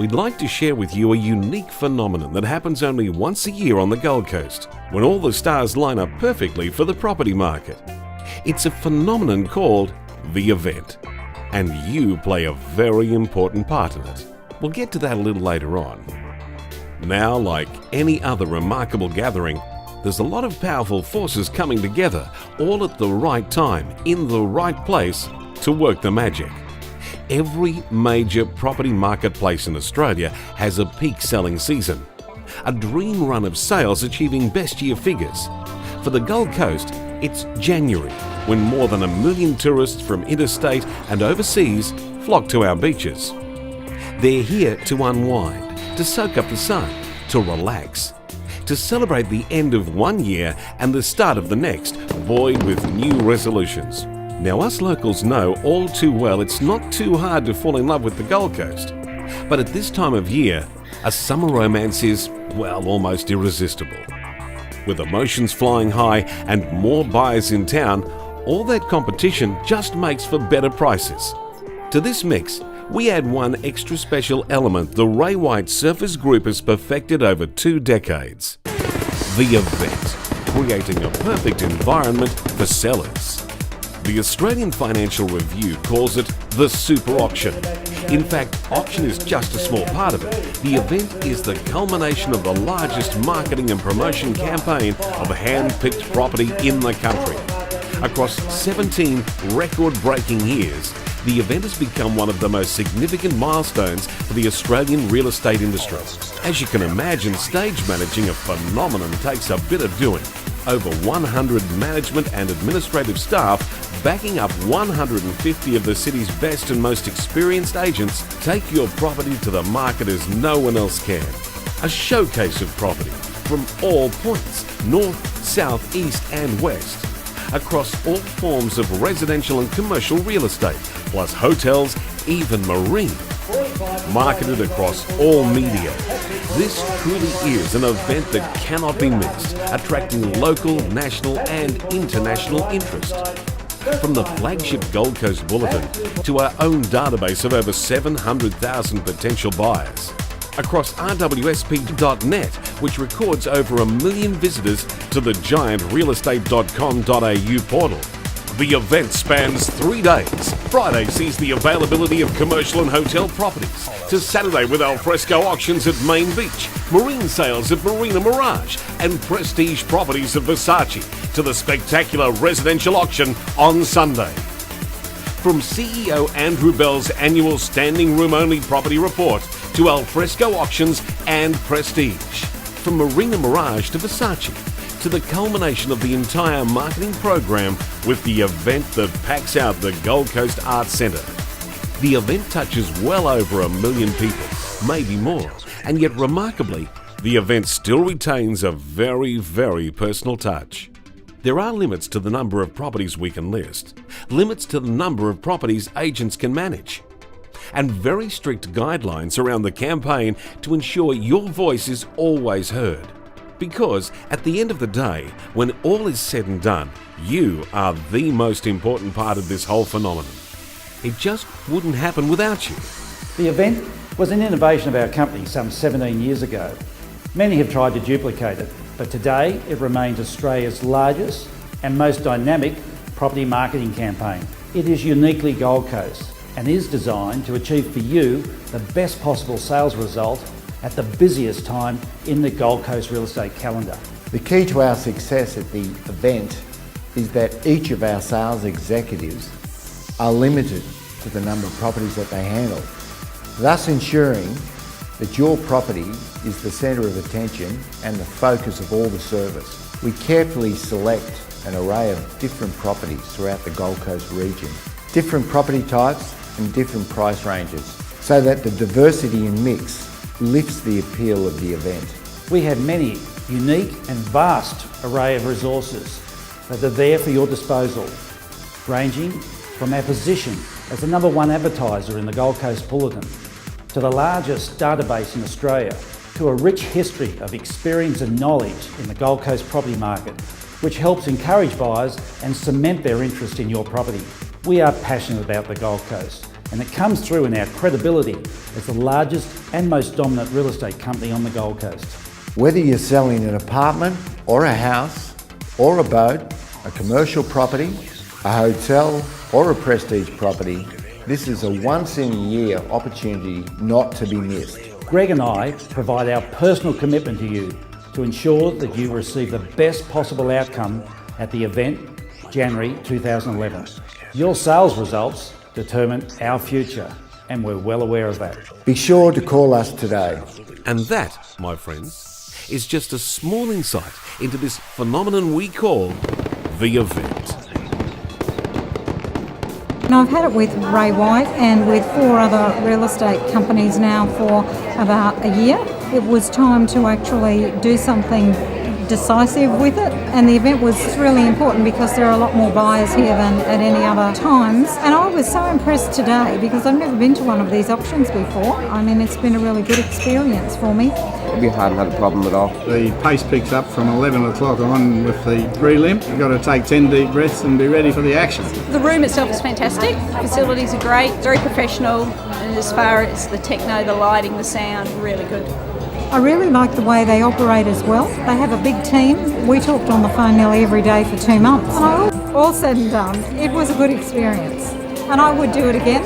we'd like to share with you a unique phenomenon that happens only once a year on the Gold Coast, when all the stars line up perfectly for the property market. It's a phenomenon called the event, and you play a very important part in it. We'll get to that a little later on. Now, like any other remarkable gathering, there's a lot of powerful forces coming together, all at the right time, in the right place, to work the magic. Every major property marketplace in Australia has a peak selling season, a dream run of sales achieving best year figures. For the Gold Coast, it's January, when more than 1 million tourists from interstate and overseas flock to our beaches. They're here to unwind, to soak up the sun, to relax, to celebrate the end of one year and the start of the next, buoyed with new resolutions. Now, us locals know all too well it's not too hard to fall in love with the Gold Coast. But at this time of year, a summer romance is, well, almost irresistible. With emotions flying high and more buyers in town, all that competition just makes for better prices. To this mix, we add one extra special element the Ray White Surfers Group has perfected over 2 decades. The event, creating a perfect environment for sellers. The Australian Financial Review calls it the super auction. In fact, auction is just a small part of it. The event is the culmination of the largest marketing and promotion campaign of hand-picked property in the country. Across 17 record-breaking years, the event has become one of the most significant milestones for the Australian real estate industry. As you can imagine, stage managing a phenomenon takes a bit of doing. Over 100 management and administrative staff backing up 150 of the city's best and most experienced agents take your property to the market as no one else can. A showcase of property from all points, north, south, east and west, across all forms of residential and commercial real estate, plus hotels, even marine. Marketed across all media. This truly is an event that cannot be missed, attracting local, national and international interest. From the flagship Gold Coast Bulletin to our own database of over 700,000 potential buyers. Across rwsp.net, which records over 1 million visitors to the giant realestate.com.au portal. The event spans 3 days. Friday sees the availability of commercial and hotel properties, to Saturday with alfresco auctions at Main Beach, marine sales at Marina Mirage, and prestige properties of Versace, to the spectacular residential auction on Sunday. From CEO Andrew Bell's annual standing room only property report to alfresco auctions and prestige. From Marina Mirage to Versace, to the culmination of the entire marketing program with the event that packs out the Gold Coast Arts Centre. The event touches well over 1 million people, maybe more, and yet remarkably, the event still retains a very, very personal touch. There are limits to the number of properties we can list, limits to the number of properties agents can manage, and very strict guidelines around the campaign to ensure your voice is always heard. Because at the end of the day, when all is said and done, you are the most important part of this whole phenomenon. It just wouldn't happen without you. The event was an innovation of our company some 17 years ago. Many have tried to duplicate it, but today it remains Australia's largest and most dynamic property marketing campaign. It is uniquely Gold Coast and is designed to achieve for you the best possible sales result at the busiest time in the Gold Coast real estate calendar. The key to our success at the event is that each of our sales executives are limited to the number of properties that they handle, thus ensuring that your property is the centre of attention and the focus of all the service. We carefully select an array of different properties throughout the Gold Coast region, different property types and different price ranges, so that the diversity in mix lifts the appeal of the event. We have many unique and vast array of resources that are there for your disposal, ranging from our position as the #1 advertiser in the Gold Coast Bulletin, to the largest database in Australia, to a rich history of experience and knowledge in the Gold Coast property market, which helps encourage buyers and cement their interest in your property. We are passionate about the Gold Coast And it comes through in our credibility as the largest and most dominant real estate company on the Gold Coast. Whether you're selling an apartment or a house or a boat, a commercial property, a hotel or a prestige property, this is a once-in-a-year opportunity not to be missed. Greg and I provide our personal commitment to you to ensure that you receive the best possible outcome at the event, January 2011. Your sales results determine our future, and we're well aware of that. Be sure to call us today. And that, my friends, is just a small insight into this phenomenon we call the event. And I've had it with Ray White and with 4 other real estate companies now for about a year. It was time to actually do something decisive with it, and the event was really important because there are a lot more buyers here than at any other times. And I was so impressed today because I've never been to one of these auctions before. I mean, it's been a really good experience for me. We haven't had a problem at all. The pace picks up from 11 o'clock on with the prelim. You've got to take 10 deep breaths and be ready for the action. The room itself is fantastic. Facilities are great, very professional, and as far as the techno, the lighting, the sound, really good. I really like the way they operate as well. They have a big team. We talked on the phone nearly every day for 2 months. And all said and done, it was a good experience. And I would do it again.